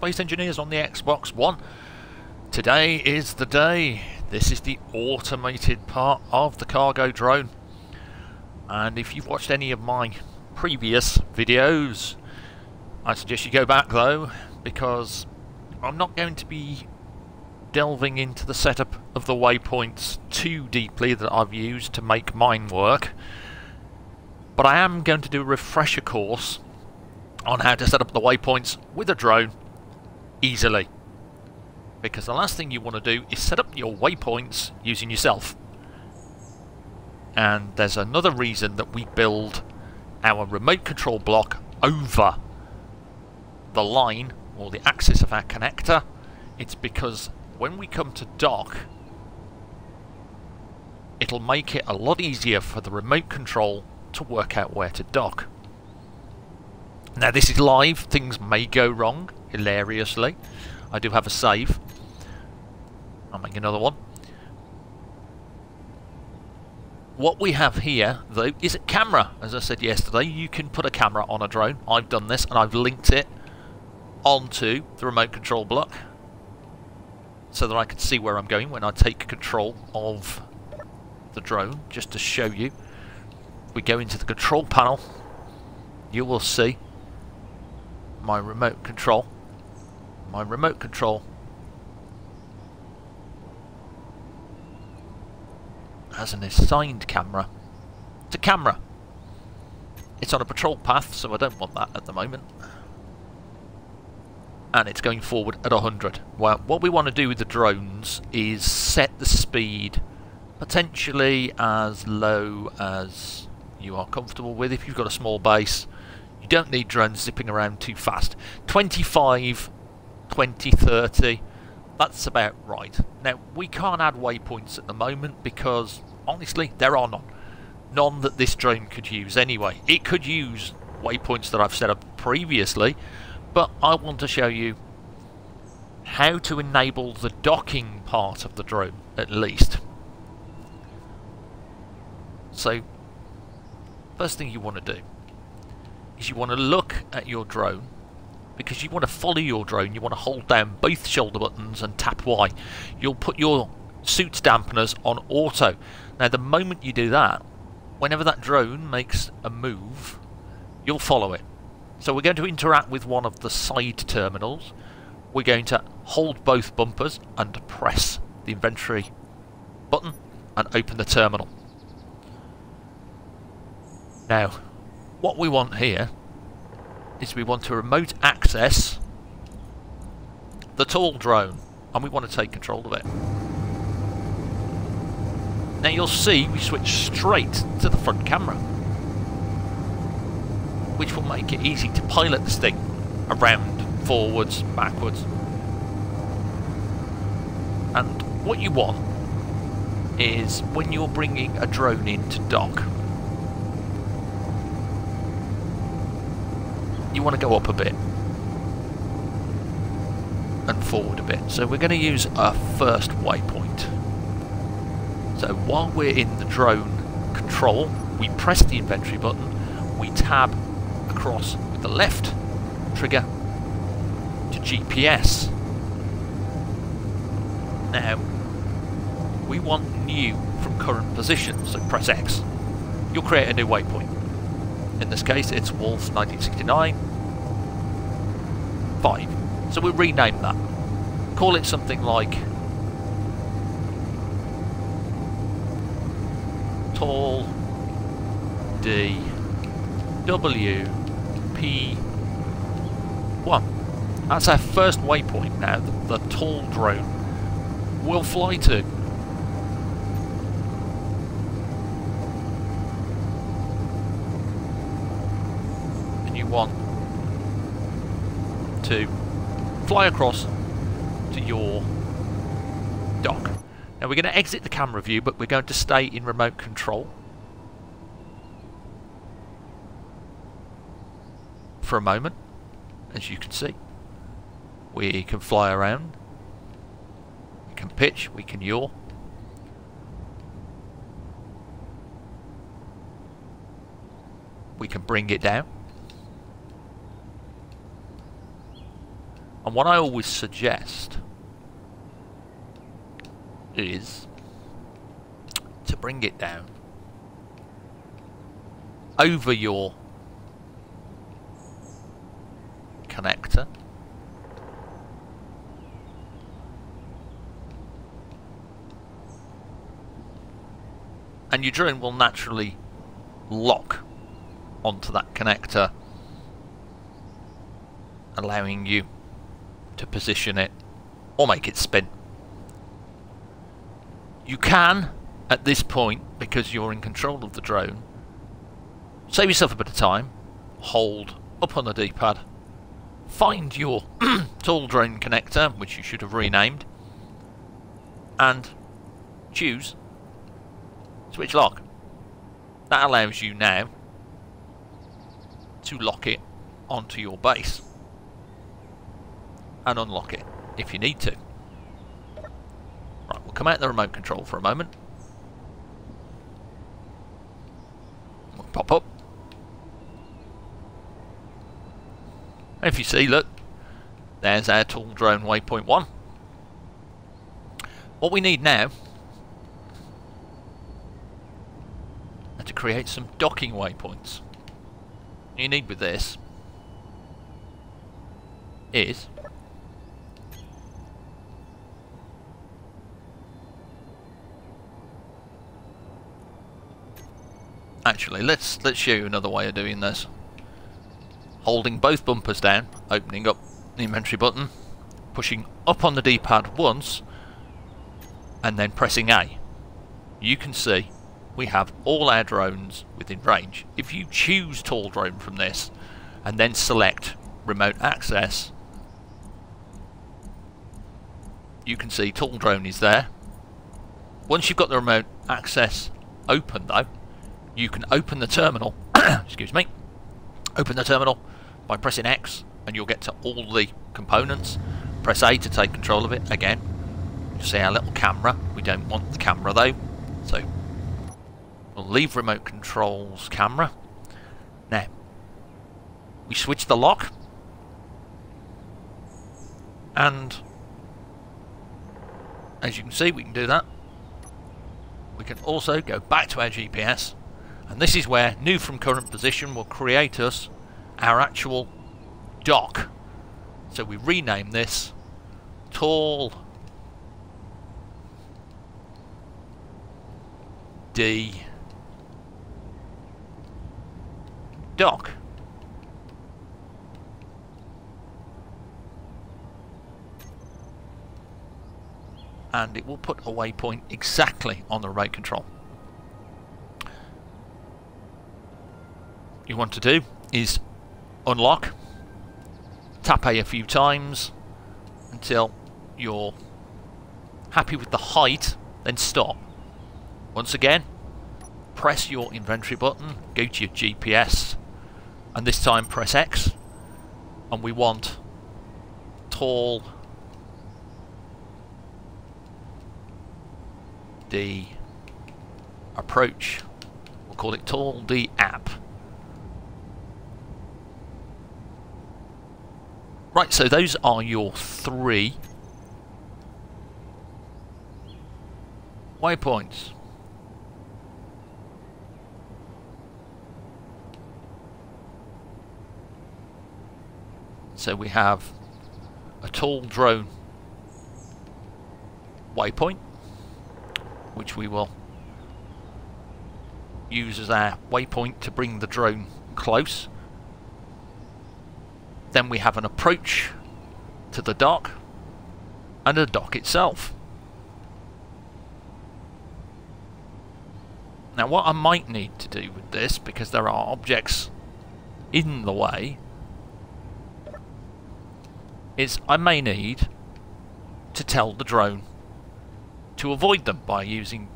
Space Engineers on the Xbox One. Today is the day. This is the automated part of the cargo drone. And if you've watched any of my previous videos, I suggest you go back though, because I'm not going to be delving into the setup of the waypoints too deeply that I've used to make mine work. But I am going to do a refresher course on how to set up the waypoints with a drone easily. Because the last thing you want to do is set up your waypoints using yourself. And there's another reason that we build our remote control block over the line or the axis of our connector. It's because when we come to dock, it'll make it a lot easier for the remote control to work out where to dock. Now this is live, things may go wrong, hilariously. I do have a save. I'll make another one. What we have here, though, is a camera. As I said yesterday, you can put a camera on a drone. I've done this and I've linked it onto the remote control block so that I can see where I'm going when I take control of the drone, just to show you. We go into the control panel, you will see my remote control. My remote control has an assigned camera. It's a camera. It's on a patrol path, so I don't want that at the moment. And it's going forward at 100. Well, what we want to do with the drones is set the speed potentially as low as you are comfortable with. If you've got a small base, you don't need drones zipping around too fast. 25, 20, 30, that's about right. Now, we can't add waypoints at the moment because, honestly, there are none. None that this drone could use anyway. It could use waypoints that I've set up previously, but I want to show you how to enable the docking part of the drone, at least. So, first thing you want to do is you want to look at your drone, because you want to follow your drone. You want to hold down both shoulder buttons and tap Y. You'll put your suit's dampeners on auto. Now the moment you do that, whenever that drone makes a move, you'll follow it. So we're going to interact with one of the side terminals. We're going to hold both bumpers and press the inventory button and open the terminal. Now, what we want here is we want to remote access the tall drone, and we want to take control of it. Now you'll see we switch straight to the front camera, which will make it easy to pilot this thing around, forwards, backwards. And what you want is, when you're bringing a drone into dock, you want to go up a bit and forward a bit. So we're going to use our first waypoint. So while we're in the drone control, we press the inventory button, we tab across with the left trigger to GPS. Now we want new from current position, so press X. You'll create a new waypoint. In this case, it's Wolf 1969 5. So we'll rename that. Call it something like Tall D W P 1. That's our first waypoint now that the tall drone will fly to. Want to fly across to your dock. Now we're going to exit the camera view, but we're going to stay in remote control for a moment. As you can see, we can fly around, we can pitch, we can yaw. We can bring it down. And what I always suggest is to bring it down over your connector, and your drone will naturally lock onto that connector, allowing you to position it or make it spin. You can, at this point, because you're in control of the drone, save yourself a bit of time, hold up on the D-pad, find your tall drone connector, which you should have renamed, and choose switch lock. That allows you now to lock it onto your base and unlock it if you need to. Right, we'll come out of the remote control for a moment. We'll pop up. And if you see, look, there's our tall drone waypoint 1. What we need now is to create some docking waypoints. What you need with this is actually let's show you another way of doing this. Holding both bumpers down, opening up the inventory button, pushing up on the D-pad once, and then pressing A. You can see we have all our drones within range. If you choose tall drone from this and then select remote access, you can see tall drone is there. Once you've got the remote access open though, you can open the terminal excuse me, open the terminal by pressing X and you'll get to all the components. Press A to take control of it again. You see our little camera. We don't want the camera though, so we'll leave remote controls camera. Now we switch the lock, and as you can see we can do that. We can also go back to our GPS, and this is where new from current position will create us our actual dock. So we rename this tall D dock. And it will put a waypoint exactly on the remote control. What you want to do is unlock, tap A few times until you're happy with the height, then stop. Once again, press your inventory button, go to your GPS, and this time press X, and we want tall D approach. We'll call it tall D app. Right, so those are your 3 waypoints. So we have a tall drone waypoint, which we will use as our waypoint to bring the drone close. Then we have an approach to the dock and the dock itself. Now what I might need to do with this, because there are objects in the way, is I may need to tell the drone to avoid them by using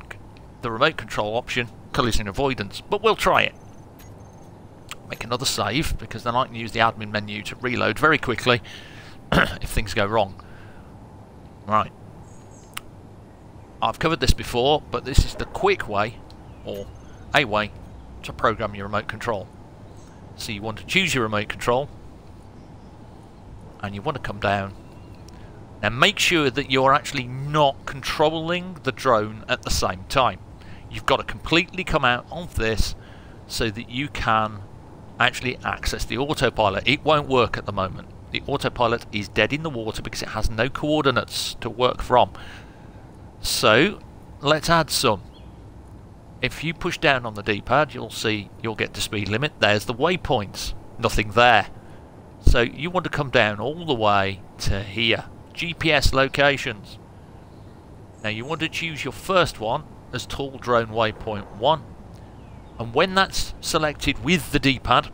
the remote control option, collision avoidance, but we'll try it. Make another save, because then I can use the admin menu to reload very quickly if things go wrong. Right. I've covered this before, but this is the quick way, or a way, to program your remote control. So you want to choose your remote control, and you want to come down Now make sure that you're actually not controlling the drone at the same time. You've got to completely come out of this so that you can actually access the autopilot. It won't work at the moment. The autopilot is dead in the water because it has no coordinates to work from. So let's add some. If you push down on the D-pad, you'll see you'll get to speed limit. There's the waypoints. Nothing there. So you want to come down all the way to here. GPS locations. Now you want to choose your first one as Tall Drone Waypoint 1. And when that's selected with the D-pad,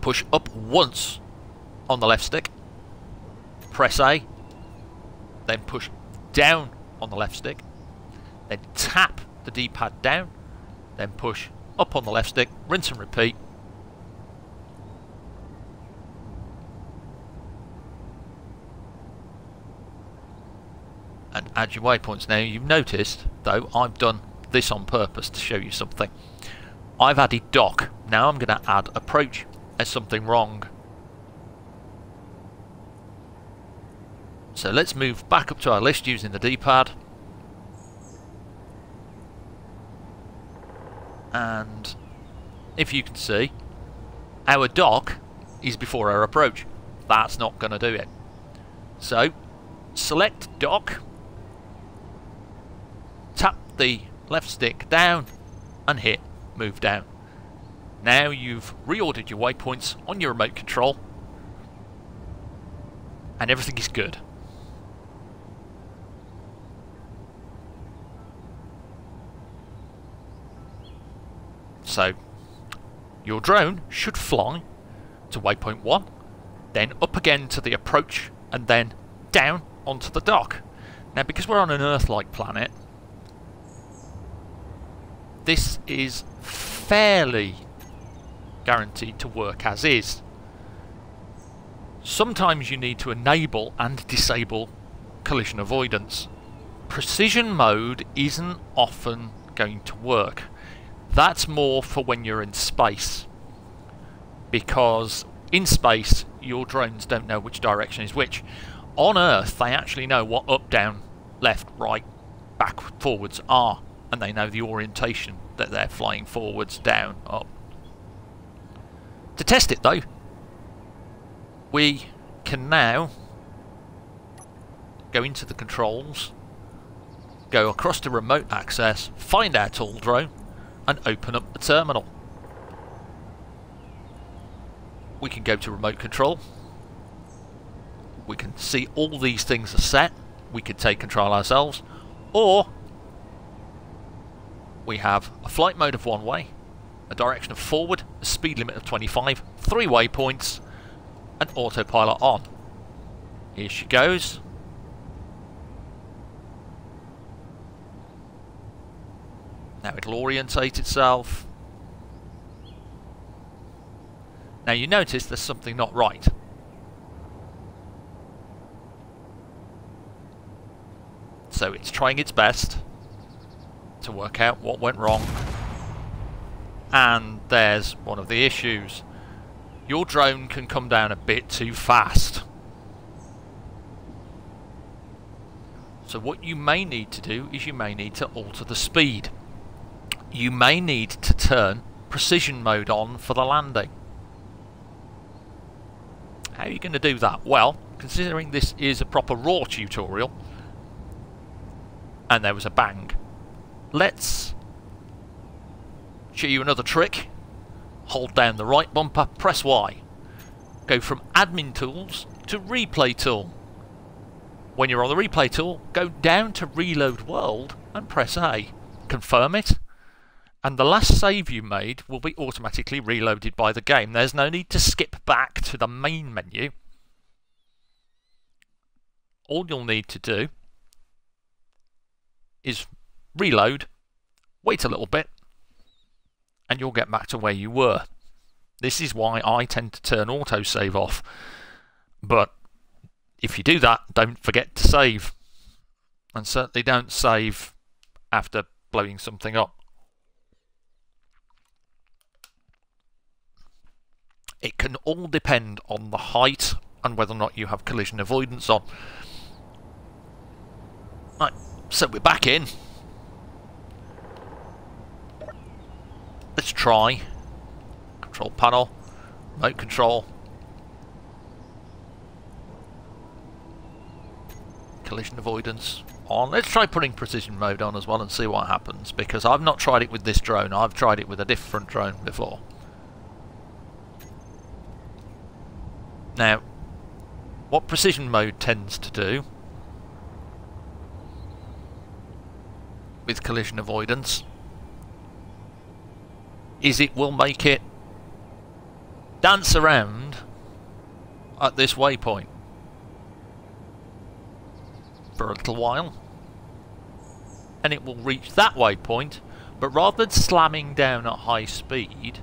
push up once on the left stick. Press A. Then push down on the left stick. Then tap the D-pad down. Then push up on the left stick. Rinse and repeat. And add your waypoints. Now you've noticed though I've done this on purpose to show you something. I've added dock. Now I'm going to add approach. There's something wrong. So let's move back up to our list using the D-pad. And if you can see, our dock is before our approach. That's not going to do it. So select dock. Tap the left stick down and hit move down. Now you've reordered your waypoints on your remote control and everything is good. So your drone should fly to waypoint 1, then up again to the approach and then down onto the dock. Now because we're on an Earth-like planet, this is fairly guaranteed to work as is. Sometimes you need to enable and disable collision avoidance. Precision mode isn't often going to work. That's more for when you're in space, because in space your drones don't know which direction is which. On Earth they actually know what up, down, left, right, back, forwards are, and they know the orientation that they're flying forwards, down, up. To test it though, we can now go into the controls, go across to remote access, find our tall drone and open up the terminal. We can go to remote control. We can see all these things are set. We could take control ourselves, or we have a flight mode of one way, a direction of forward, a speed limit of 25, 3 waypoints, and autopilot on. Here she goes. Now it'll orientate itself. Now you notice there's something not right. So it's trying its best to work out what went wrong. And there's one of the issues. Your drone can come down a bit too fast. So what you may need to do is you may need to alter the speed. You may need to turn precision mode on for the landing. How are you going to do that? Well, considering this is a proper raw tutorial and there was a bang, let's show you another trick. Hold down the right bumper, press Y. Go from admin tools to replay tool. When you're on the replay tool, go down to reload world and press A. Confirm it, and the last save you made will be automatically reloaded by the game. There's no need to skip back to the main menu. All you'll need to do is reload, wait a little bit, and you'll get back to where you were. This is why I tend to turn autosave off. But if you do that, don't forget to save. And certainly don't save after blowing something up. It can all depend on the height and whether or not you have collision avoidance on. Right, so we're back in. Let's try control panel, remote control, collision avoidance on. Let's try putting precision mode on as well and see what happens, because I've not tried it with this drone. I've tried it with a different drone before. Now, what precision mode tends to do with collision avoidance is it will make it dance around at this waypoint for a little while, and it will reach that waypoint, but rather than slamming down at high speed,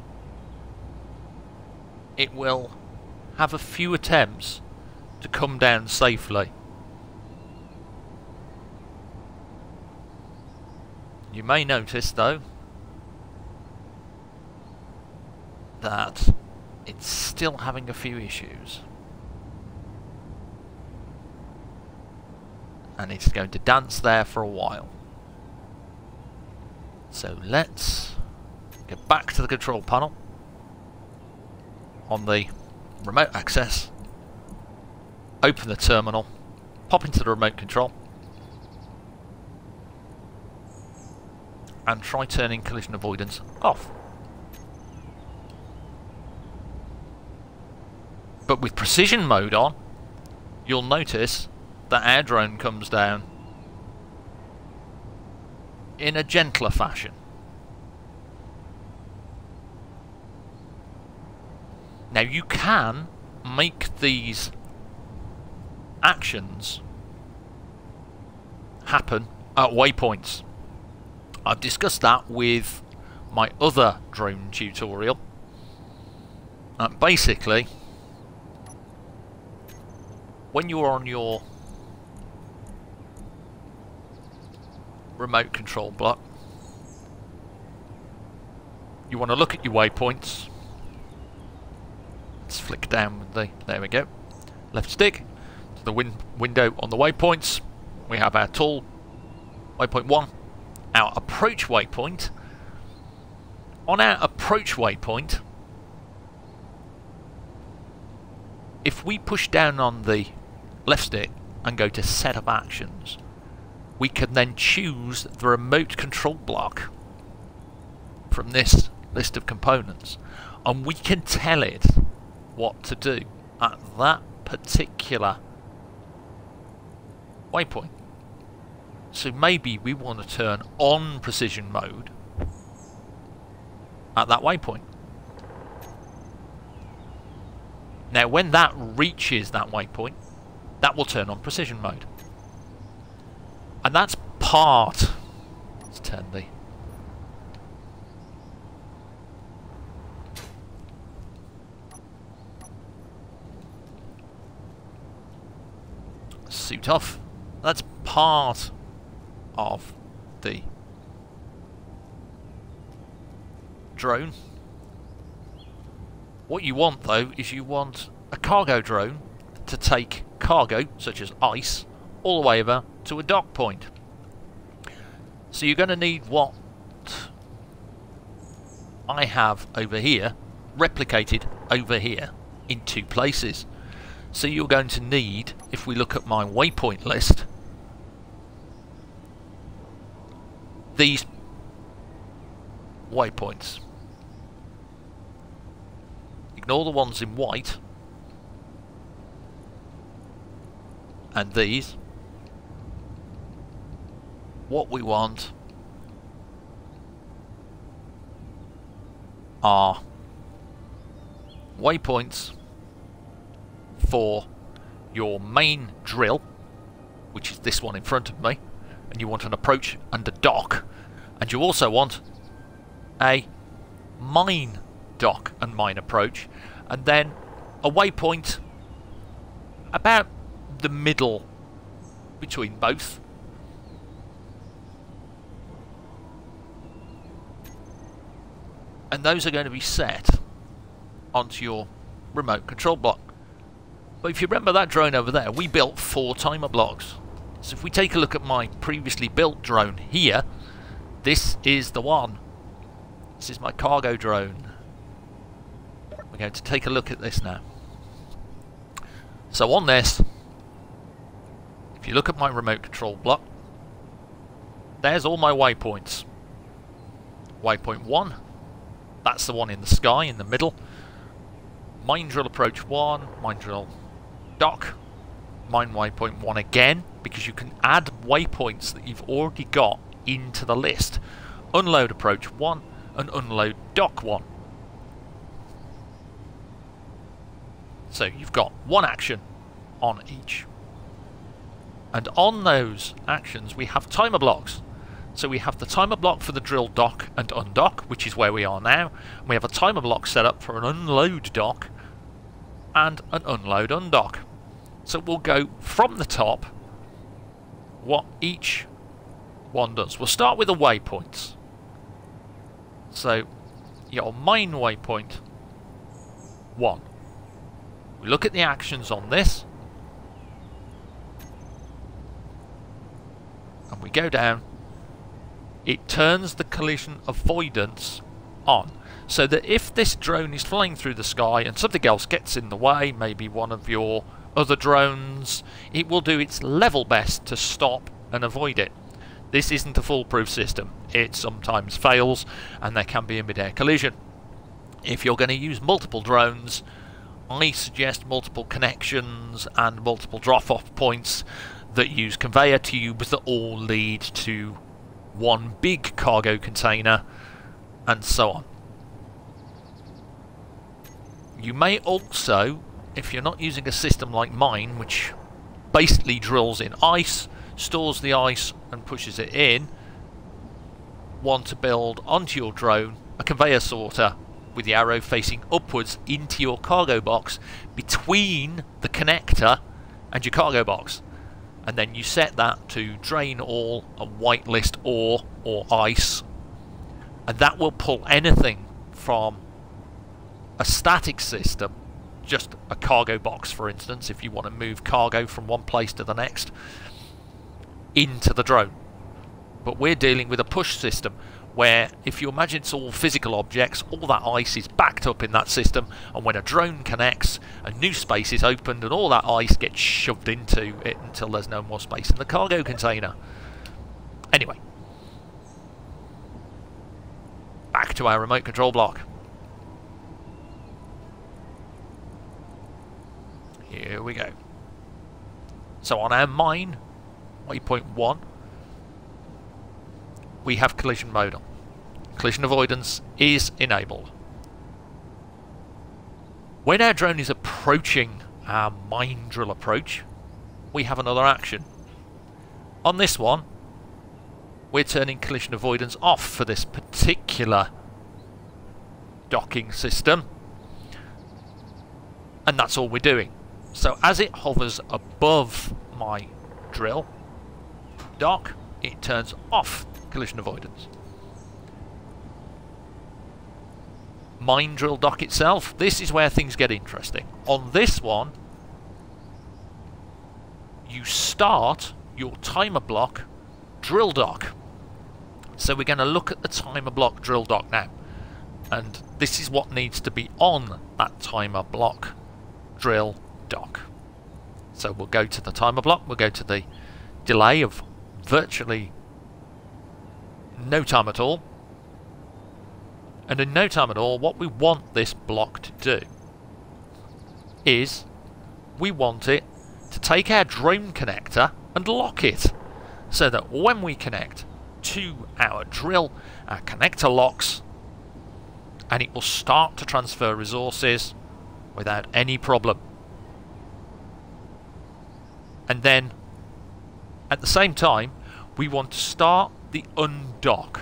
it will have a few attempts to come down safely. You may notice though that it's still having a few issues, and it's going to dance there for a while. So let's get back to the control panel on the remote access, open the terminal, pop into the remote control and try turning collision avoidance off. But with precision mode on, you'll notice that our drone comes down in a gentler fashion. Now you can make these actions happen at waypoints. I've discussed that with my other drone tutorial. Basically, when you are on your remote control block, you want to look at your waypoints. Let's flick down with the, there we go, left stick to the window on the waypoints. We have our tool, waypoint 1, our approach waypoint. On our approach waypoint, if we push down on the left stick and go to set up actions, we can then choose the remote control block from this list of components, and we can tell it what to do at that particular waypoint. So maybe we want to turn on precision mode at that waypoint. Now when that reaches that waypoint, that will turn on precision mode. And that's part... Let's turn the... suit off. That's part of the drone. What you want though is you want a cargo drone to take cargo such as ice all the way over to a dock point. So you're going to need what I have over here replicated over here in 2 places. So you're going to need, if we look at my waypoint list, these waypoints. Ignore the ones in white and these. What we want are waypoints for your main drill, which is this one in front of me, and you want an approach and a dock, and you also want a mine dock and mine approach, and then a waypoint about the middle between both. And those are going to be set onto your remote control block. But if you remember that drone over there, we built 4 timer blocks. So if we take a look at my previously built drone here, this is the one. This is my cargo drone. We're going to take a look at this now. So on this, if you look at my remote control block, there's all my waypoints. Waypoint 1, that's the one in the sky in the middle. Mine drill approach 1, mine drill dock, mine waypoint 1 again, because you can add waypoints that you've already got into the list. Unload approach 1 and unload dock 1. So you've got one action on each. And on those actions we have timer blocks. So we have the timer block for the drill dock and undock, which is where we are now. And we have a timer block set up for an unload dock and an unload undock. So we'll go from the top what each one does. We'll start with the waypoints. So your mine waypoint 1. We look at the actions on this and we go down. It turns the collision avoidance on, so that if this drone is flying through the sky and something else gets in the way, maybe one of your other drones, it will do its level best to stop and avoid it. This isn't a foolproof system. It sometimes fails and there can be a mid-air collision. If you're going to use multiple drones, I suggest multiple connections and multiple drop-off points that use conveyor tubes that all lead to one big cargo container, and so on. You may also, if you're not using a system like mine, which basically drills in ice, stores the ice and pushes it in, want to build onto your drone a conveyor sorter with the arrow facing upwards into your cargo box between the connector and your cargo box. And then you set that to drain all and whitelist ore or ice, and that will pull anything from a static system, just a cargo box for instance, if you want to move cargo from one place to the next, into the drone. But we're dealing with a push system where, if you imagine it's all physical objects, all that ice is backed up in that system, and when a drone connects, a new space is opened and all that ice gets shoved into it until there's no more space in the cargo container. Anyway, back to our remote control block. Here we go. So on our mine, waypoint 1, we have collision mode on. Collision avoidance is enabled. When our drone is approaching our mine drill approach, we have another action. On this one, we're turning collision avoidance off for this particular docking system, and that's all we're doing. So as it hovers above my drill dock, it turns off collision avoidance. Mine drill dock itself, this is where things get interesting. On this one, you start your timer block drill dock. So we're going to look at the timer block drill dock now, and this is what needs to be on that timer block drill dock. So we'll go to the timer block, we'll go to the delay of virtually no time at all, and in no time at all what we want this block to do is we want it to take our drone connector and lock it, so that when we connect to our drill, our connector locks and it will start to transfer resources without any problem. And then at the same time we want to start the undock.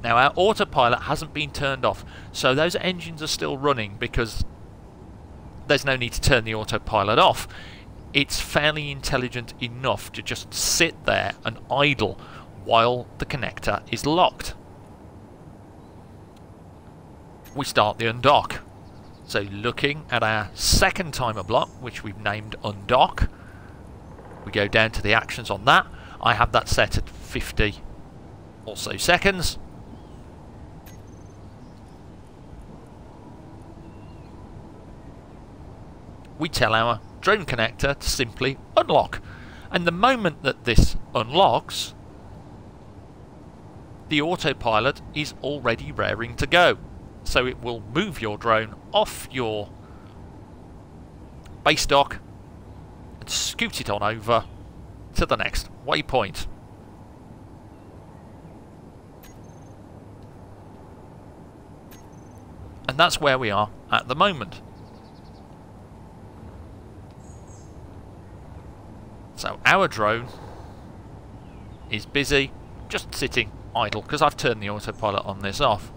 Now our autopilot hasn't been turned off, so those engines are still running because there's no need to turn the autopilot off. It's fairly intelligent enough to just sit there and idle while the connector is locked. We start the undock. So looking at our second timer block, which we've named Undock, we go down to the actions on that. I have that set at 50 or so seconds. We tell our drone connector to simply unlock. And the moment that this unlocks, the autopilot is already raring to go. So it will move your drone off your base dock and scoot it on over to the next waypoint. And that's where we are at the moment. So our drone is busy just sitting idle because I've turned the autopilot on this off.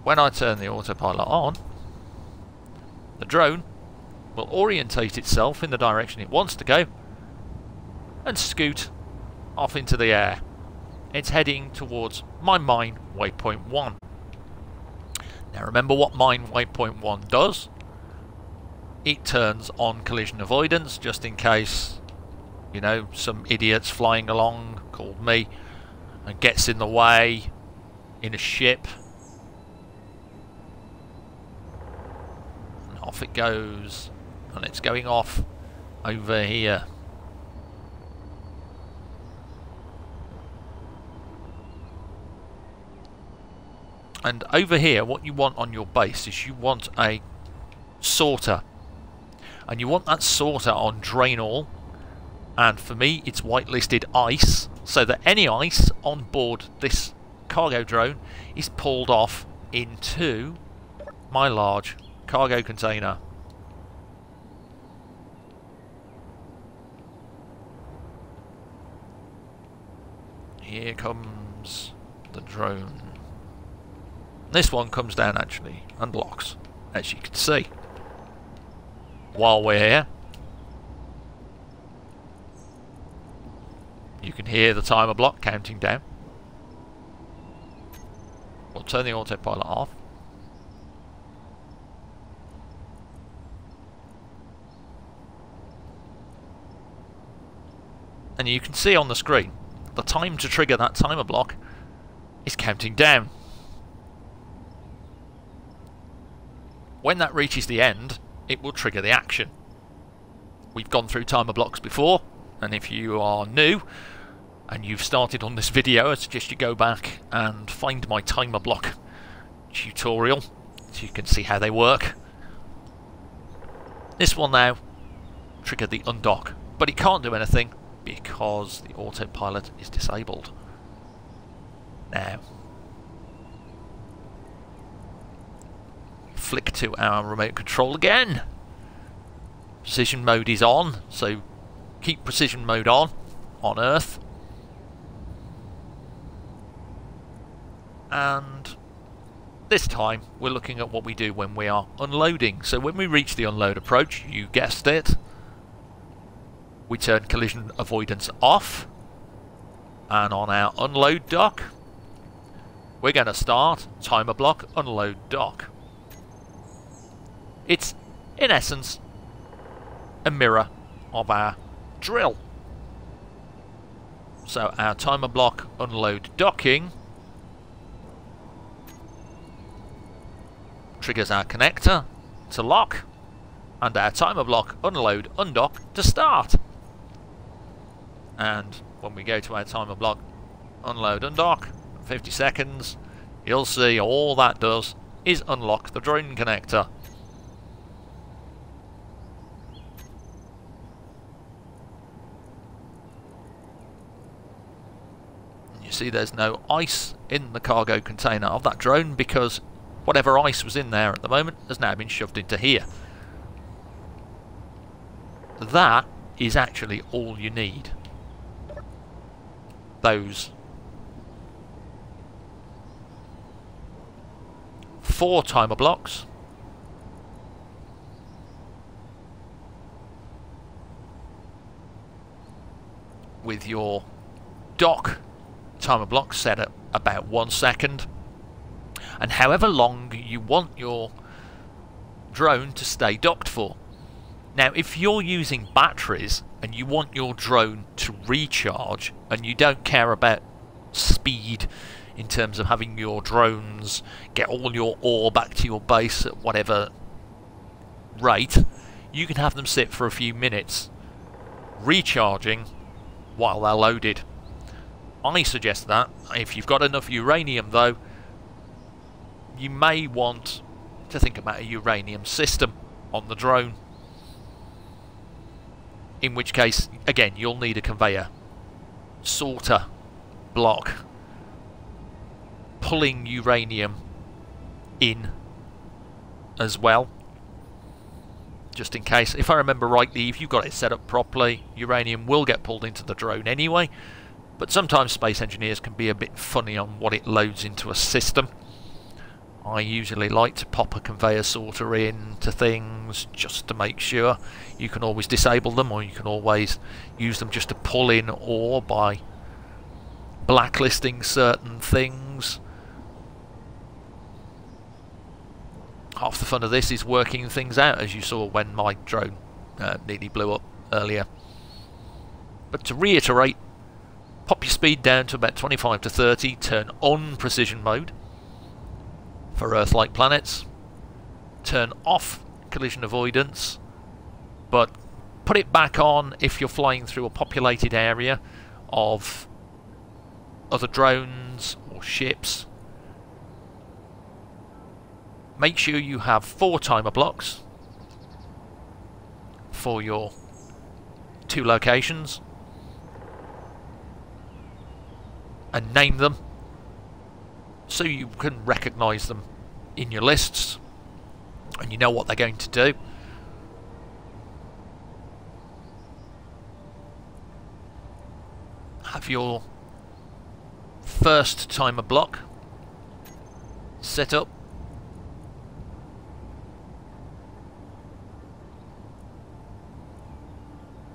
When I turn the autopilot on, the drone will orientate itself in the direction it wants to go and scoot off into the air. It's heading towards my mine waypoint 1. Now remember what mine waypoint 1 does. It turns on collision avoidance just in case, you know, some idiots flying along called me and gets in the way in a ship. And off it goes, and it's going off over here. And over here, what you want on your base is you want a sorter. And you want that sorter on drain all. And for me, it's whitelisted ice, so that any ice on board this cargo drone is pulled off into my large cargo container. Here comes the drone. This one comes down actually and locks, as you can see. While we're here, you can hear the timer block counting down. We'll turn the autopilot off. And you can see on the screen, the time to trigger that timer block is counting down. When that reaches the end, it will trigger the action. We've gone through timer blocks before, and if you are new and you've started on this video, I suggest you go back and find my timer block tutorial so you can see how they work. This will now trigger the undock, but it can't do anything because the autopilot is disabled. Now, flick to our remote control again. Precision mode is on, so keep precision mode on Earth. And this time we're looking at what we do when we are unloading. So when we reach the unload approach, you guessed it, we turn collision avoidance off, and on our unload dock we're going to start timer block unload dock. It's, in essence, a mirror of our drill. So our timer block unload docking triggers our connector to lock, and our timer block unload undock to start. And when we go to our timer block unload undock, 50 seconds, you'll see all that does is unlock the drone connector. You see there's no ice in the cargo container of that drone because whatever ice was in there at the moment has now been shoved into here. That is actually all you need. Those 4 timer blocks with your dock timer block set at about 1 second, and however long you want your drone to stay docked for. Now, if you're using batteries and you want your drone to recharge and you don't care about speed in terms of having your drones get all your ore back to your base at whatever rate, you can have them sit for a few minutes recharging while they're loaded. I suggest that. If you've got enough uranium though, you may want to think about a uranium system on the drone, in which case again you'll need a conveyor sorter block pulling uranium in as well, just in case. If I remember rightly, if you've got it set up properly, uranium will get pulled into the drone anyway, but sometimes space engineers can be a bit funny on what it loads into a system. I usually like to pop a conveyor sorter into things just to make sure. You can always disable them, or you can always use them just to pull in ore by blacklisting certain things. Half the fun of this is working things out, as you saw when my drone nearly blew up earlier. But to reiterate, pop your speed down to about 25 to 30, turn on precision mode for Earth-like planets, turn off collision avoidance, but put it back on if you're flying through a populated area of other drones or ships. Make sure you have 4 timer blocks for your 2 locations and name them so you can recognise them in your lists and you know what they're going to do. Have your first timer block set up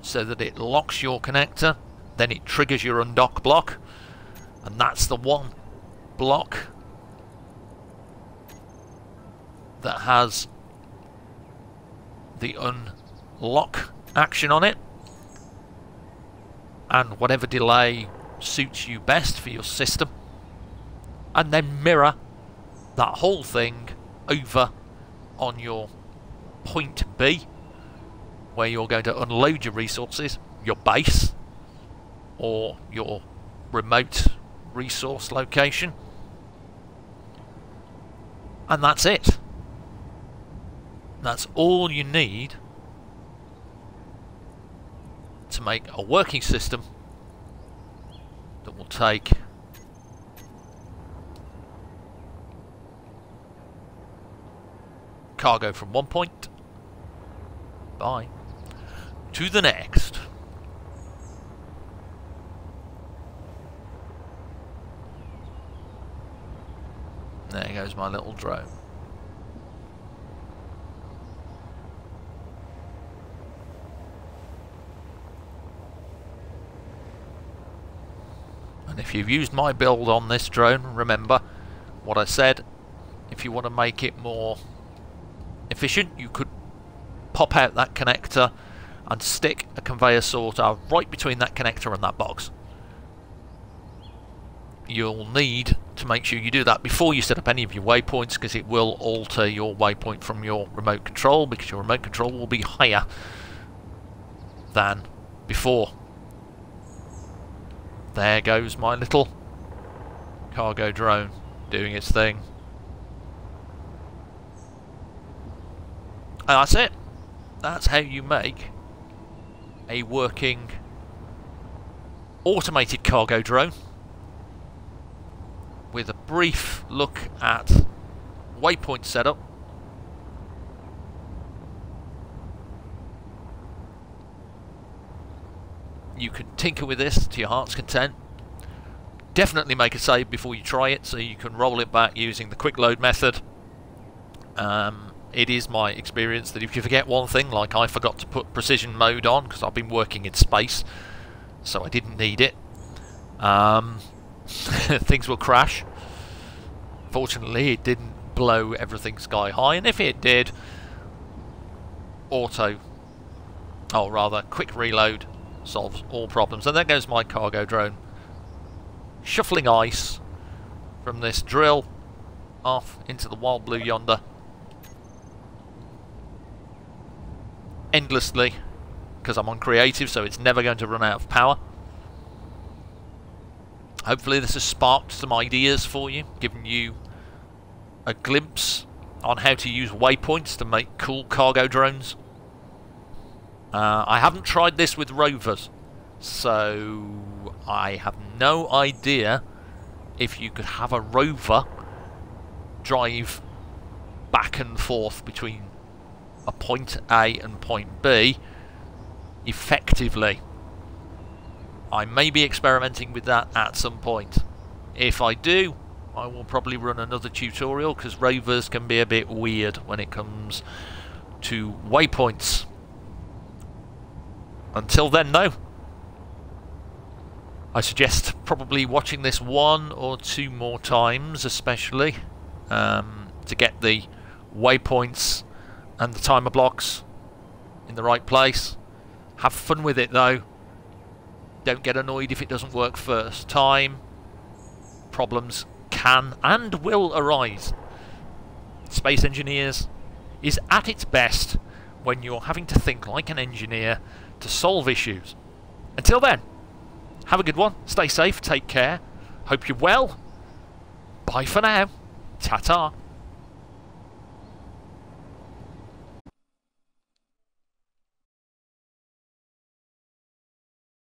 so that it locks your connector, then it triggers your undock block, and that's the one block that has the unlock action on it, and whatever delay suits you best for your system, and then mirror that whole thing over on your point B, where you're going to unload your resources, your base or your remote resource location, and that's it. That's all you need to make a working system that will take cargo from one point to the next. There goes my little drone. And if you've used my build on this drone, remember what I said. If you want to make it more efficient, you could pop out that connector and stick a conveyor sorter right between that connector and that box. You'll need to make sure you do that before you set up any of your waypoints, because it will alter your waypoint from your remote control, because your remote control will be higher than before. There goes my little cargo drone doing its thing. And that's it. That's how you make a working automated cargo drone, with a brief look at waypoint setup. You can tinker with this to your heart's content. Definitely make a save before you try it, so you can roll it back using the quick load method. It is my experience that if you forget one thing, like I forgot to put precision mode on because I've been working in space, so I didn't need it, things will crash. Fortunately, it didn't blow everything sky high, and if it did, quick reload solves all problems. And there goes my cargo drone, shuffling ice from this drill off into the wild blue yonder, endlessly, because I'm on creative, so it's never going to run out of power. Hopefully this has sparked some ideas for you, given you a glimpse on how to use waypoints to make cool cargo drones. I haven't tried this with rovers, so I have no idea if you could have a rover drive back and forth between a point A and point B effectively. I may be experimenting with that at some point. If I do, I will probably run another tutorial, because rovers can be a bit weird when it comes to waypoints. Until then, though, I suggest probably watching this 1 or 2 more times, especially to get the waypoints and the timer blocks in the right place. Have fun with it, though. Don't get annoyed if it doesn't work first time. Problems can and will arise. Space Engineers is at its best when you're having to think like an engineer to solve issues. Until then, have a good one, stay safe, take care, hope you're well, bye for now, ta-ta.